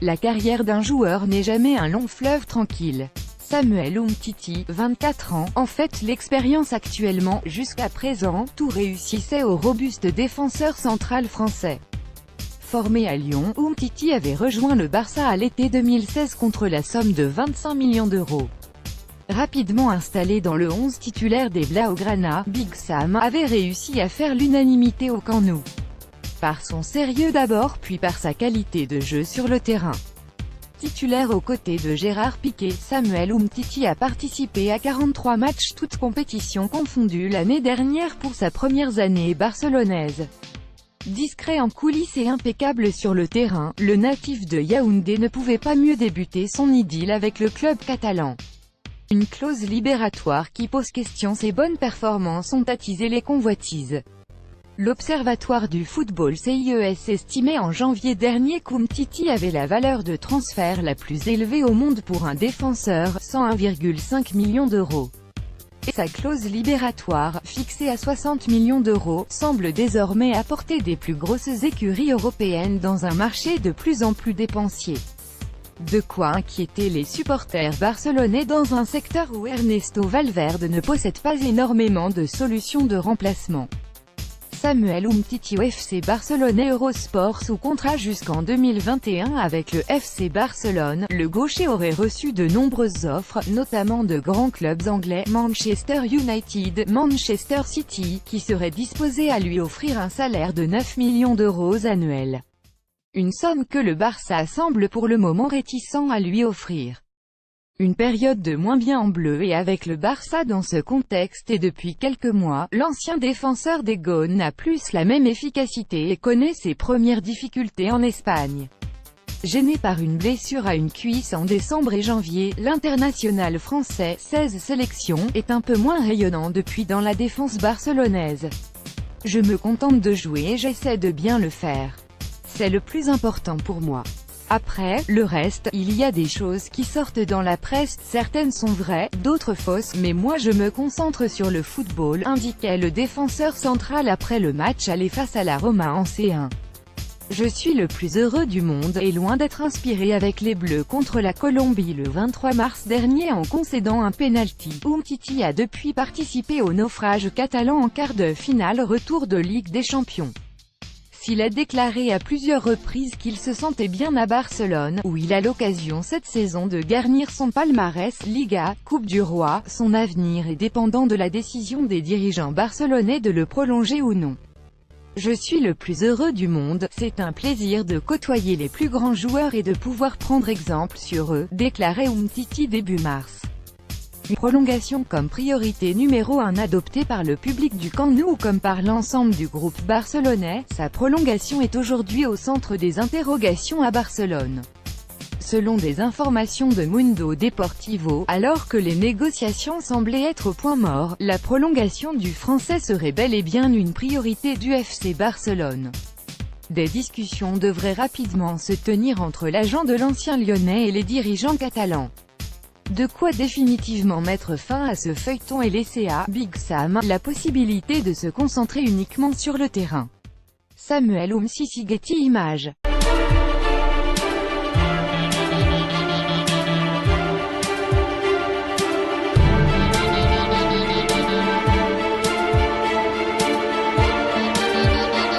La carrière d'un joueur n'est jamais un long fleuve tranquille. Samuel Umtiti, 24 ans, en fait l'expérience actuellement. Jusqu'à présent, tout réussissait au robuste défenseur central français. Formé à Lyon, Umtiti avait rejoint le Barça à l'été 2016 contre la somme de 25 millions d'euros. Rapidement installé dans le 11 titulaire des Blaugrana, Big Sam avait réussi à faire l'unanimité au Camp Nou. Par son sérieux d'abord, puis par sa qualité de jeu sur le terrain. Titulaire aux côtés de Gérard Piqué, Samuel Umtiti a participé à 43 matchs toutes compétitions confondues l'année dernière pour sa première année barcelonaise. Discret en coulisses et impeccable sur le terrain, le natif de Yaoundé ne pouvait pas mieux débuter son idylle avec le club catalan. Une clause libératoire qui pose question, ses bonnes performances ont attisé les convoitises. L'Observatoire du football CIES estimait en janvier dernier qu'Umtiti avait la valeur de transfert la plus élevée au monde pour un défenseur, 101,5 millions d'euros. Et sa clause libératoire, fixée à 60 millions d'euros, semble désormais apporter des plus grosses écuries européennes dans un marché de plus en plus dépensier. De quoi inquiéter les supporters barcelonais dans un secteur où Ernesto Valverde ne possède pas énormément de solutions de remplacement. Samuel Umtiti au FC Barcelone. Eurosport sous contrat jusqu'en 2021 avec le FC Barcelone, le gaucher aurait reçu de nombreuses offres, notamment de grands clubs anglais, Manchester United, Manchester City, qui seraient disposés à lui offrir un salaire de 9 millions d'euros annuels. Une somme que le Barça semble pour le moment réticent à lui offrir. Une période de moins bien en bleu et avec le Barça dans ce contexte, et depuis quelques mois, l'ancien défenseur des Gones n'a plus la même efficacité et connaît ses premières difficultés en Espagne. Gêné par une blessure à une cuisse en décembre et janvier, l'international français, 16 sélections, est un peu moins rayonnant depuis dans la défense barcelonaise. Je me contente de jouer et j'essaie de bien le faire. C'est le plus important pour moi. Après, le reste, il y a des choses qui sortent dans la presse, certaines sont vraies, d'autres fausses, mais moi je me concentre sur le football, indiquait le défenseur central après le match aller face à la Roma en C1. Je suis le plus heureux du monde, et loin d'être inspiré avec les Bleus contre la Colombie le 23 mars dernier en concédant un penalty. Umtiti a depuis participé au naufrage catalan en quart de finale retour de Ligue des Champions. Il a déclaré à plusieurs reprises qu'il se sentait bien à Barcelone, où il a l'occasion cette saison de garnir son palmarès, Liga, Coupe du Roi. Son avenir est dépendant de la décision des dirigeants barcelonais de le prolonger ou non. Je suis le plus heureux du monde, c'est un plaisir de côtoyer les plus grands joueurs et de pouvoir prendre exemple sur eux, déclarait Umtiti début mars. Une prolongation comme priorité numéro 1 adoptée par le public du Camp Nou comme par l'ensemble du groupe barcelonais, sa prolongation est aujourd'hui au centre des interrogations à Barcelone. Selon des informations de Mundo Deportivo, alors que les négociations semblaient être au point mort, la prolongation du Français serait bel et bien une priorité du FC Barcelone. Des discussions devraient rapidement se tenir entre l'agent de l'ancien Lyonnais et les dirigeants catalans. De quoi définitivement mettre fin à ce feuilleton et laisser à Big Sam la possibilité de se concentrer uniquement sur le terrain. Samuel Umtiti. Getty Images.